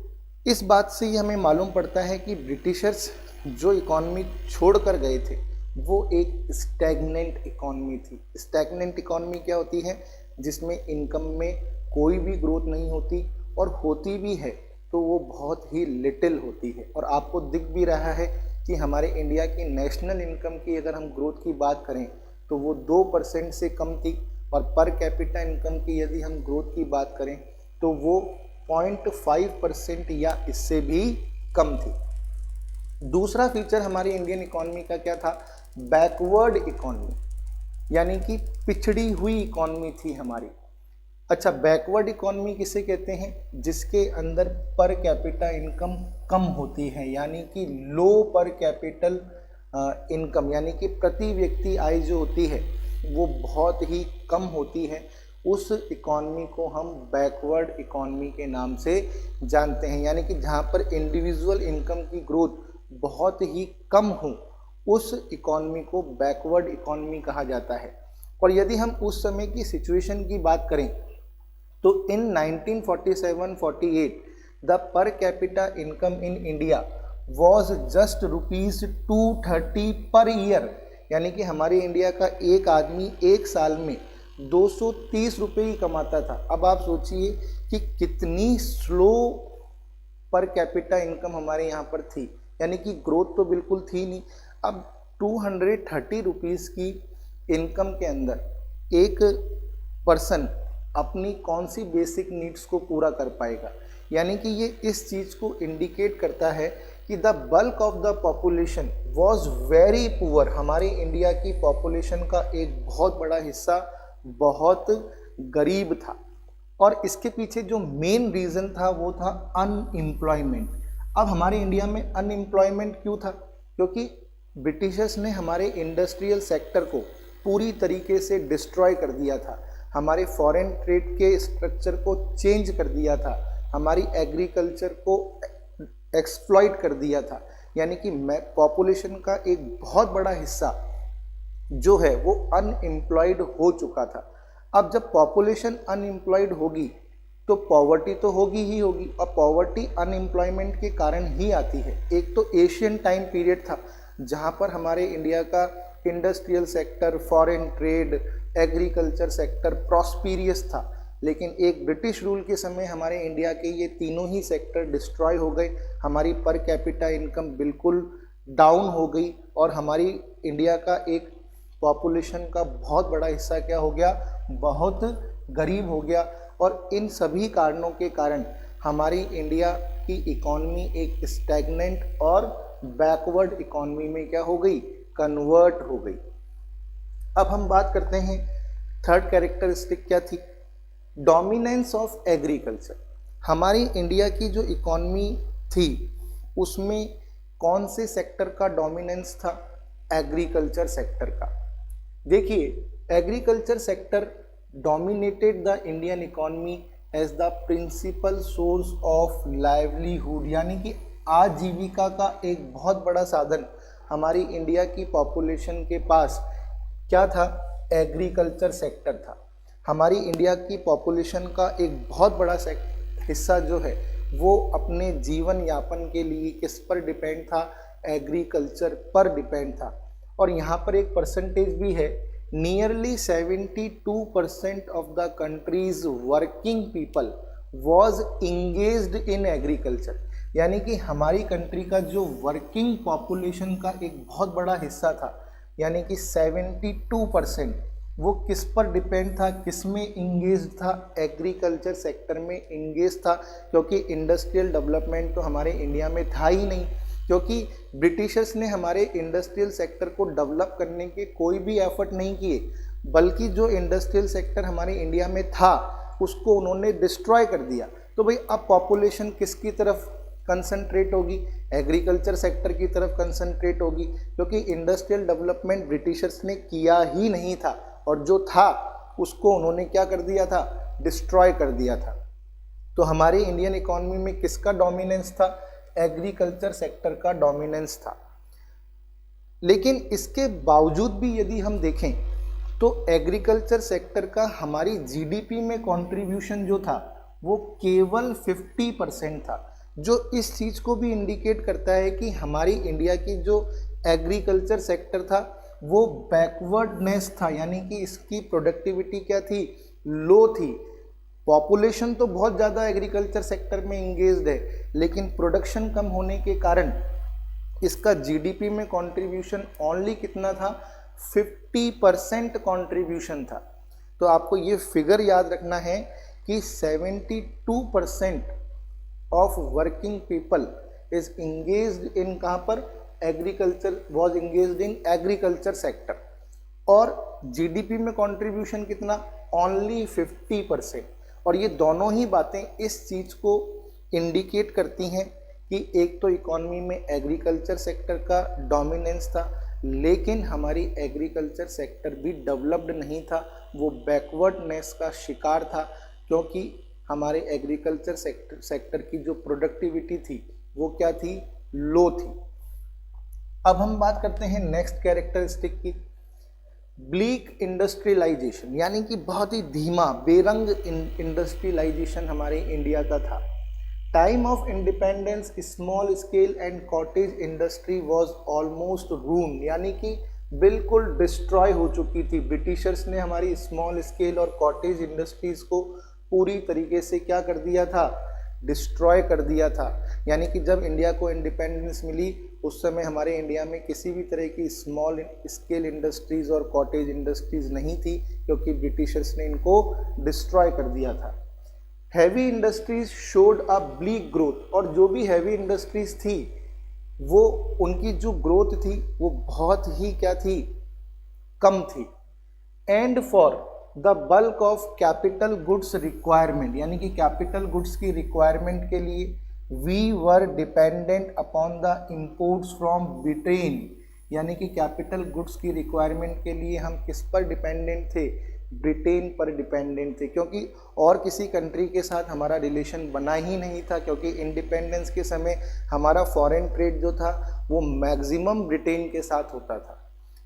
इस बात से ही हमें मालूम पड़ता है कि ब्रिटिशर्स जो इकॉनमी छोड़ कर गए थे वो एक स्टैग्नेंट इकॉनमी थी। स्टैग्नेंट इकॉनमी क्या होती है, जिसमें इनकम में कोई भी ग्रोथ नहीं होती, और होती भी है तो वो बहुत ही लिटिल होती है। और आपको दिख भी रहा है कि हमारे इंडिया की नेशनल इनकम की अगर हम ग्रोथ की बात करें तो वो 2% से कम थी, और पर कैपिटा इनकम की यदि हम ग्रोथ की बात करें तो वो 0.5% या इससे भी कम थी। दूसरा फीचर हमारी इंडियन इकॉनमी का क्या था, बैकवर्ड इकॉनमी, यानी कि पिछड़ी हुई इकॉनमी थी हमारी। अच्छा, बैकवर्ड इकॉनमी किसे कहते हैं, जिसके अंदर पर कैपिटा इनकम कम होती है, यानी कि लो पर कैपिटल इनकम, यानी कि प्रति व्यक्ति आय जो होती है वो बहुत ही कम होती है। उस इकॉनमी को हम बैकवर्ड इकॉनमी के नाम से जानते हैं, यानी कि जहाँ पर इंडिविजुअल इनकम की ग्रोथ बहुत ही कम हो, उस इकॉनमी को बैकवर्ड इकॉनमी कहा जाता है। और यदि हम उस समय की सिचुएशन की बात करें तो इन 1947-48 द पर capita income in India was just ₹230 per year, यानी कि हमारे इंडिया का एक आदमी एक साल में 230 रुपये ही कमाता था। अब आप सोचिए कि कितनी स्लो पर कैपिटा इनकम हमारे यहाँ पर थी, यानी कि ग्रोथ तो बिल्कुल थी नहीं। अब 230 रुपीज़ की इनकम के अंदर एक पर्सन अपनी कौन सी बेसिक नीड्स को पूरा कर पाएगा, यानी कि ये इस चीज़ को इंडिकेट करता है कि the bulk of the population was very poor. हमारे इंडिया की पॉपुलेशन का एक बहुत बड़ा हिस्सा बहुत गरीब था, और इसके पीछे जो मेन रीज़न था वो था अनएम्प्लॉयमेंट। अब हमारे इंडिया में अनएम्प्लॉयमेंट क्यों था, क्योंकि ब्रिटिशर्स ने हमारे इंडस्ट्रियल सेक्टर को पूरी तरीके से डिस्ट्रॉय कर दिया था, हमारे फॉरेन ट्रेड के स्ट्रक्चर को चेंज कर दिया था, हमारी एग्रीकल्चर को एक्सप्लॉइट कर दिया था, यानी कि पॉपुलेशन का एक बहुत बड़ा हिस्सा जो है वो अनएम्प्लॉयड हो चुका था। अब जब पॉपुलेशन अनएम्प्लॉयड होगी तो पॉवर्टी तो होगी ही होगी, और पॉवर्टी अनएम्प्लॉयमेंट के कारण ही आती है। एक तो एशियन टाइम पीरियड था जहाँ पर हमारे इंडिया का industrial sector, foreign trade, agriculture sector prosperous था, लेकिन एक ब्रिटिश रूल के समय हमारे इंडिया के ये तीनों ही सेक्टर डिस्ट्रॉय हो गए। हमारी पर कैपिटा इनकम बिल्कुल डाउन हो गई और हमारी इंडिया का एक पॉपुलेशन का बहुत बड़ा हिस्सा क्या हो गया, बहुत गरीब हो गया। और इन सभी कारणों के कारण हमारी इंडिया की इकॉनमी एक स्टैग्नेंट और बैकवर्ड इकॉनमी में क्या हो गई, कन्वर्ट हो गई। अब हम बात करते हैं थर्ड कैरेक्टरिस्टिक क्या थी, डोमिनेंस ऑफ एग्रीकल्चर। हमारी इंडिया की जो इकॉनमी थी उसमें कौन से सेक्टर का डोमिनेंस था, एग्रीकल्चर सेक्टर का। देखिए, agriculture sector dominated the Indian economy as the principal source of livelihood, यानी कि आजीविका का एक बहुत बड़ा साधन हमारी इंडिया की पॉपुलेशन के पास क्या था, एग्रीकल्चर सेक्टर था। हमारी इंडिया की पॉपुलेशन का एक बहुत बड़ा हिस्सा जो है वो अपने जीवन यापन के लिए किस पर डिपेंड था, एग्रीकल्चर पर डिपेंड था। और यहाँ पर एक परसेंटेज भी है, nearly 72% of the countries working people was engaged in agriculture, यानी कि हमारी कंट्री का जो वर्किंग पॉपुलेशन का एक बहुत बड़ा हिस्सा था, यानी कि 72% वो किस पर डिपेंड था, किस में इंगेज था, एग्रीकल्चर सेक्टर में इंगेज था। क्योंकि इंडस्ट्रियल डेवलपमेंट तो हमारे इंडिया में था ही नहीं, क्योंकि ब्रिटिशर्स ने हमारे इंडस्ट्रियल सेक्टर को डेवलप करने के कोई भी एफर्ट नहीं किए, बल्कि जो इंडस्ट्रियल सेक्टर हमारे इंडिया में था उसको उन्होंने डिस्ट्रॉय कर दिया। तो भाई अब पॉपुलेशन किसकी तरफ कंसंट्रेट होगी, एग्रीकल्चर सेक्टर की तरफ कंसंट्रेट होगी, क्योंकि इंडस्ट्रियल डेवलपमेंट ब्रिटिशर्स ने किया ही नहीं था और जो था उसको उन्होंने क्या कर दिया था, डिस्ट्रॉय कर दिया था। तो हमारी इंडियन इकॉनमी में किसका डोमिनेंस था, एग्रीकल्चर सेक्टर का डोमिनेंस था। लेकिन इसके बावजूद भी यदि हम देखें तो एग्रीकल्चर सेक्टर का हमारी जीडीपी में कंट्रीब्यूशन जो था वो केवल 50% था, जो इस चीज़ को भी इंडिकेट करता है कि हमारी इंडिया की जो एग्रीकल्चर सेक्टर था वो बैकवर्डनेस था, यानी कि इसकी प्रोडक्टिविटी क्या थी, लो थी। पॉपुलेशन तो बहुत ज़्यादा एग्रीकल्चर सेक्टर में इंगेज्ड है, लेकिन प्रोडक्शन कम होने के कारण इसका जीडीपी में कंट्रीब्यूशन ओनली कितना था, 50% कंट्रीब्यूशन था। तो आपको ये फिगर याद रखना है कि 72% of working people is engaged in, कहाँ पर, agriculture, was engaged in agriculture sector. और जीडीपी में कंट्रीब्यूशन कितना, ओनली 50%। और ये दोनों ही बातें इस चीज़ को इंडिकेट करती हैं कि एक तो इकॉनमी में एग्रीकल्चर सेक्टर का डोमिनेंस था, लेकिन हमारी एग्रीकल्चर सेक्टर भी डेवलप्ड नहीं था, वो बैकवर्डनेस का शिकार था, क्योंकि हमारे एग्रीकल्चर सेक्टर की जो प्रोडक्टिविटी थी वो क्या थी, लो थी। अब हम बात करते हैं नेक्स्ट कैरेक्टरिस्टिक की, ब्लीक इंडस्ट्रियलाइजेशन, यानी कि बहुत ही धीमा बेरंग इंडस्ट्रियलाइजेशन हमारे इंडिया का था। Time of independence small scale and cottage industry was almost ruin, यानी कि बिल्कुल डिस्ट्रॉय हो चुकी थी। ब्रिटिशर्स ने हमारी स्मॉल स्केल और कॉटेज इंडस्ट्रीज को पूरी तरीके से क्या कर दिया था, डिस्ट्रॉय कर दिया था। यानी कि जब इंडिया को इंडिपेंडेंस मिली उस समय हमारे इंडिया में किसी भी तरह की स्मॉल स्केल इंडस्ट्रीज़ और कॉटेज इंडस्ट्रीज़ नहीं थी, क्योंकि ब्रिटिशर्स ने इनको डिस्ट्रॉय कर दिया था। Heavy industries showed a bleak growth, और जो भी हैवी इंडस्ट्रीज थी वो उनकी जो ग्रोथ थी वो बहुत ही क्या थी, कम थी। And for the bulk of capital goods requirement, यानी कि कैपिटल गुड्स की रिक्वायरमेंट के लिए we were dependent upon the imports from Britain, यानी कि कैपिटल गुड्स की रिक्वायरमेंट के लिए हम किस पर डिपेंडेंट थे, ब्रिटेन पर डिपेंडेंट थे, क्योंकि और किसी कंट्री के साथ हमारा रिलेशन बना ही नहीं था, क्योंकि इंडिपेंडेंस के समय हमारा फॉरेन ट्रेड जो था वो मैक्सिमम ब्रिटेन के साथ होता था।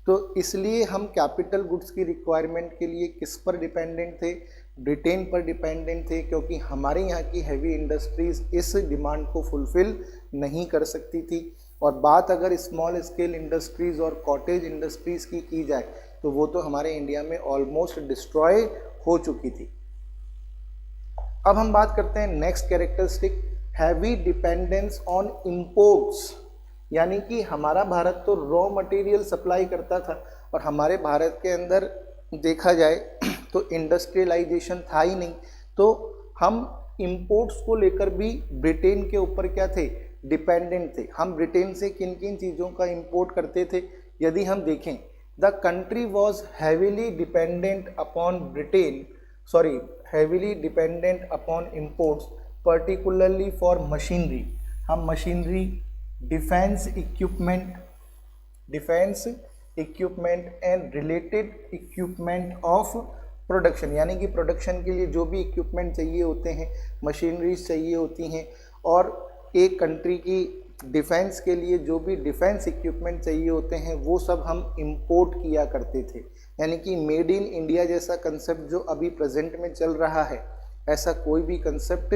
तो इसलिए हम कैपिटल गुड्स की रिक्वायरमेंट के लिए किस पर डिपेंडेंट थे, ब्रिटेन पर डिपेंडेंट थे, क्योंकि हमारे यहाँ की हैवी इंडस्ट्रीज़ इस डिमांड को फुलफ़िल नहीं कर सकती थी। और बात अगर स्मॉल स्केल इंडस्ट्रीज़ और कॉटेज इंडस्ट्रीज़ की जाए तो वो तो हमारे इंडिया में ऑलमोस्ट डिस्ट्रॉय हो चुकी थी। अब हम बात करते हैं next characteristic, heavy dependence on imports. यानी कि हमारा भारत तो रॉ मटेरियल सप्लाई करता था और हमारे भारत के अंदर देखा जाए तो इंडस्ट्रियलाइजेशन था ही नहीं, तो हम इंपोर्ट्स को लेकर भी ब्रिटेन के ऊपर क्या थे, डिपेंडेंट थे। हम ब्रिटेन से किन किन चीज़ों का इंपोर्ट करते थे, यदि हम देखें, the country was heavily dependent upon Britain, heavily dependent upon imports particularly for machinery. हम machinery, defence equipment and related equipment of production, यानी कि प्रोडक्शन के लिए जो भी इक्विपमेंट चाहिए होते हैं, मशीनरीज चाहिए होती हैं, और एक कंट्री की डिफेंस के लिए जो भी डिफेंस इक्विपमेंट चाहिए होते हैं वो सब हम इंपोर्ट किया करते थे। यानी कि मेड इन इंडिया जैसा कंसेप्ट जो अभी प्रेजेंट में चल रहा है, ऐसा कोई भी कंसेप्ट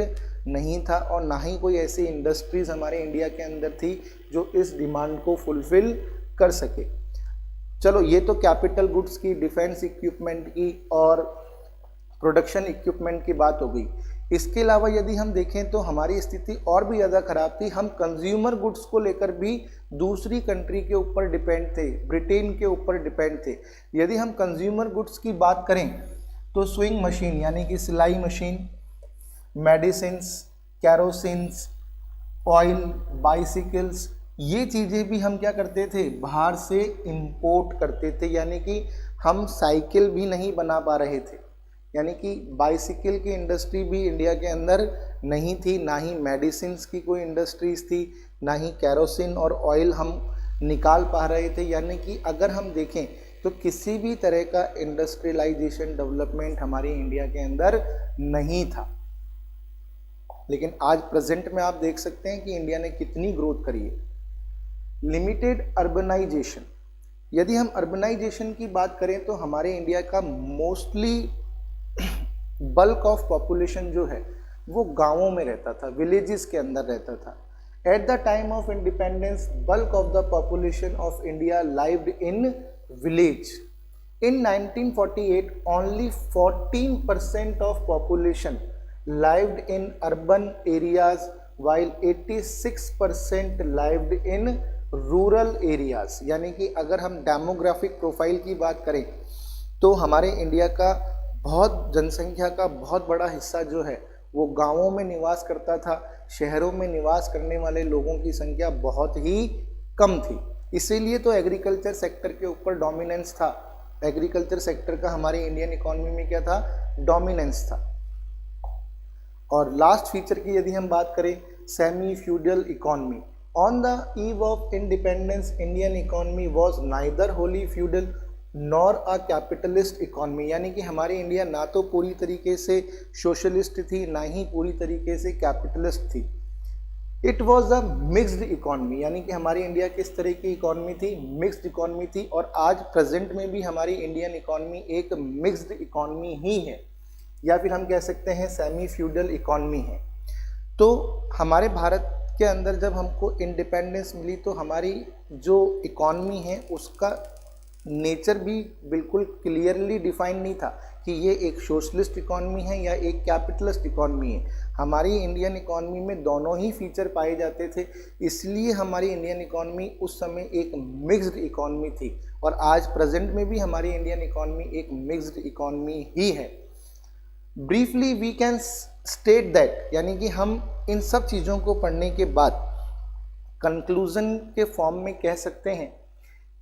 नहीं था और ना ही कोई ऐसी इंडस्ट्रीज़ हमारे इंडिया के अंदर थी जो इस डिमांड को फुलफ़िल कर सके। चलो, ये तो कैपिटल गुड्स की, डिफेंस इक्विपमेंट की और प्रोडक्शन इक्विपमेंट की बात हो गई। इसके अलावा यदि हम देखें तो हमारी स्थिति और भी ज़्यादा ख़राब थी। हम कंज्यूमर गुड्स को लेकर भी दूसरी कंट्री के ऊपर डिपेंड थे, ब्रिटेन के ऊपर डिपेंड थे। यदि हम कंज्यूमर गुड्स की बात करें तो स्विंग मशीन यानी कि सिलाई मशीन, मेडिसिन्स, कैरोसिन्स, ऑयल, बाइसिकल्स, ये चीज़ें भी हम क्या करते थे, बाहर से इंपोर्ट करते थे। यानी कि हम साइकिल भी नहीं बना पा रहे थे, यानी कि बाइसिकल की इंडस्ट्री भी इंडिया के अंदर नहीं थी, ना ही मेडिसिन्स की कोई इंडस्ट्रीज़ थी, ना ही कैरोसिन और ऑयल हम निकाल पा रहे थे। यानी कि अगर हम देखें तो किसी भी तरह का इंडस्ट्रियलाइजेशन डेवलपमेंट हमारी इंडिया के अंदर नहीं था। लेकिन आज प्रेजेंट में आप देख सकते हैं कि इंडिया ने कितनी ग्रोथ करी है। लिमिटेड अर्बनाइजेशन, यदि हम अर्बनाइजेशन की बात करें तो हमारे इंडिया का मोस्टली बल्क ऑफ पॉपुलेशन जो है वो गांवों में रहता था, विलेजेस के अंदर रहता था। At the time of independence bulk of the population of India lived in village. In 1948 only 14% of population lived in urban areas while 86% lived in rural areas. यानी कि अगर हम डेमोग्राफिक प्रोफाइल की बात करें तो हमारे इंडिया का जनसंख्या का बहुत बड़ा हिस्सा जो है वो गांवों में निवास करता था। शहरों में निवास करने वाले लोगों की संख्या बहुत ही कम थी। इसीलिए तो एग्रीकल्चर सेक्टर के ऊपर डोमिनेंस था। एग्रीकल्चर सेक्टर का हमारी इंडियन इकोनॉमी में क्या था, डोमिनेंस था। और लास्ट फीचर की यदि हम बात करें, semi feudal economy. On the eve of independence Indian economy was neither Holi feudal nor a capitalist economy. यानी कि हमारी इंडिया ना तो पूरी तरीके से सोशलिस्ट थी, ना ही पूरी तरीके से कैपिटलिस्ट थी। It was a mixed economy. यानी कि हमारी इंडिया किस तरह की इकोनॉमी थी, मिक्सड इकोनॉमी थी। और आज प्रेजेंट में भी हमारी इंडियन इकोनॉमी एक मिक्सड इकोनॉमी ही है, या फिर हम कह सकते हैं सेमी फ्यूडल इकोनॉमी है। तो हमारे भारत के अंदर जब हमको इंडिपेंडेंस मिली तो हमारी जो इकोनॉमी है उसका नेचर भी बिल्कुल क्लियरली डिफाइन नहीं था कि ये एक सोशलिस्ट इकोनॉमी है या एक कैपिटलिस्ट इकोनॉमी है। हमारी इंडियन इकोनॉमी में दोनों ही फीचर पाए जाते थे, इसलिए हमारी इंडियन इकोनॉमी उस समय एक मिक्स्ड इकोनॉमी थी। और आज प्रेजेंट में भी हमारी इंडियन इकोनॉमी एक मिक्स्ड इकोनॉमी ही है। Briefly we can state that, यानी कि हम इन सब चीज़ों को पढ़ने के बाद कंक्लूजन के फॉर्म में कह सकते हैं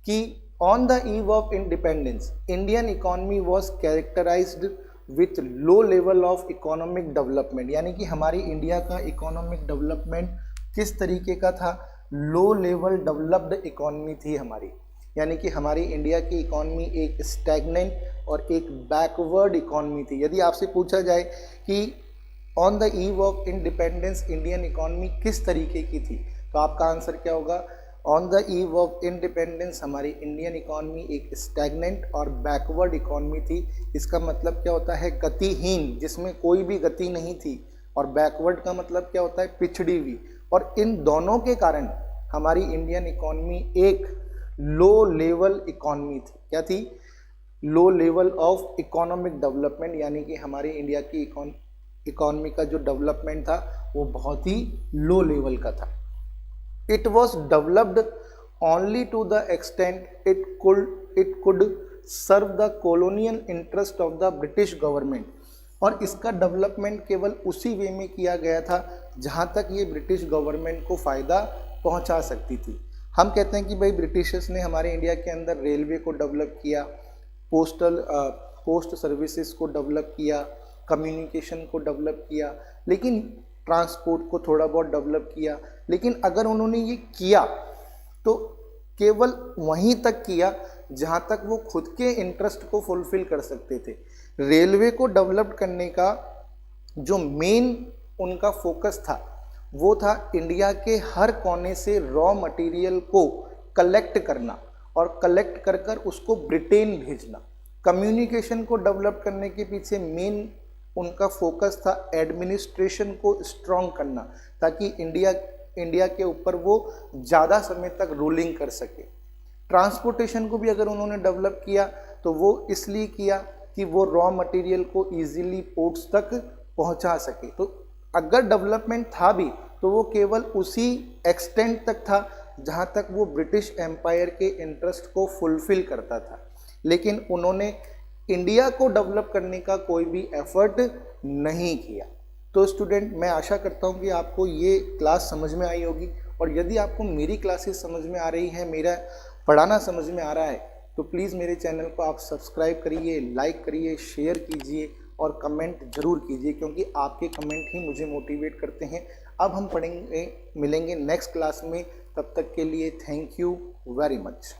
कि on the eve of independence Indian economy was characterised with low level of economic development. यानी कि हमारी इंडिया का इकोनॉमिक डेवलपमेंट किस तरीके का था, लो लेवल डेवलप्ड इकोनॉमी थी हमारी। यानी कि हमारी इंडिया की इकोनॉमी एक स्टैग्नेंट और एक बैकवर्ड इकोनॉमी थी। यदि आपसे पूछा जाए कि on the eve of independence Indian economy किस तरीके की थी, तो आपका आंसर क्या होगा, on the eve of independence हमारी इंडियन इकॉनमी एक स्टैग्नेंट और बैकवर्ड इकॉनमी थी। इसका मतलब क्या होता है? गतिहीन, जिसमें कोई भी गति नहीं थी। और बैकवर्ड का मतलब क्या होता है? पिछड़ी हुई। और इन दोनों के कारण हमारी इंडियन इकॉनमी एक लो लेवल इकॉनमी थी। क्या थी? लो लेवल ऑफ इकोनॉमिक डेवलपमेंट, यानी कि हमारी इंडिया की इकॉनमी का जो डेवलपमेंट था वो बहुत ही लो लेवल का था। It was developed only to the extent it could serve the colonial interest of the British government, और इसका डेवलपमेंट केवल उसी वे में किया गया था जहाँ तक ये ब्रिटिश गवर्नमेंट को फ़ायदा पहुँचा सकती थी। हम कहते हैं कि भाई ब्रिटिशर्स ने हमारे इंडिया के अंदर रेलवे को डेवलप किया, पोस्ट सर्विसेज को डेवलप किया, कम्युनिकेशन को डेवलप किया, लेकिन ट्रांसपोर्ट को थोड़ा बहुत डेवलप किया। लेकिन अगर उन्होंने ये किया तो केवल वहीं तक किया जहां तक वो खुद के इंटरेस्ट को फुलफिल कर सकते थे। रेलवे को डेवलप करने का जो मेन उनका फोकस था वो था इंडिया के हर कोने से रॉ मटेरियल को कलेक्ट करना और कलेक्ट कर कर उसको ब्रिटेन भेजना। कम्युनिकेशन को डेवलप करने के पीछे मेन उनका फोकस था एडमिनिस्ट्रेशन को स्ट्रॉन्ग करना, ताकि इंडिया के ऊपर वो ज़्यादा समय तक रूलिंग कर सके। ट्रांसपोर्टेशन को भी अगर उन्होंने डेवलप किया तो वो इसलिए किया कि वो रॉ मटेरियल को इजीली पोर्ट्स तक पहुंचा सके। तो अगर डेवलपमेंट था भी तो वो केवल उसी एक्सटेंट तक था जहां तक वो ब्रिटिश एम्पायर के इंटरेस्ट को फुलफिल करता था। लेकिन उन्होंने इंडिया को डेवलप करने का कोई भी एफर्ट नहीं किया। तो स्टूडेंट, मैं आशा करता हूँ कि आपको ये क्लास समझ में आई होगी, और यदि आपको मेरी क्लासेस समझ में आ रही है, मेरा पढ़ाना समझ में आ रहा है, तो प्लीज़ मेरे चैनल को आप सब्सक्राइब करिए, लाइक करिए, शेयर कीजिए और कमेंट ज़रूर कीजिए, क्योंकि आपके कमेंट ही मुझे मोटिवेट करते हैं। अब हम मिलेंगे नेक्स्ट क्लास में, तब तक के लिए थैंक यू वेरी मच।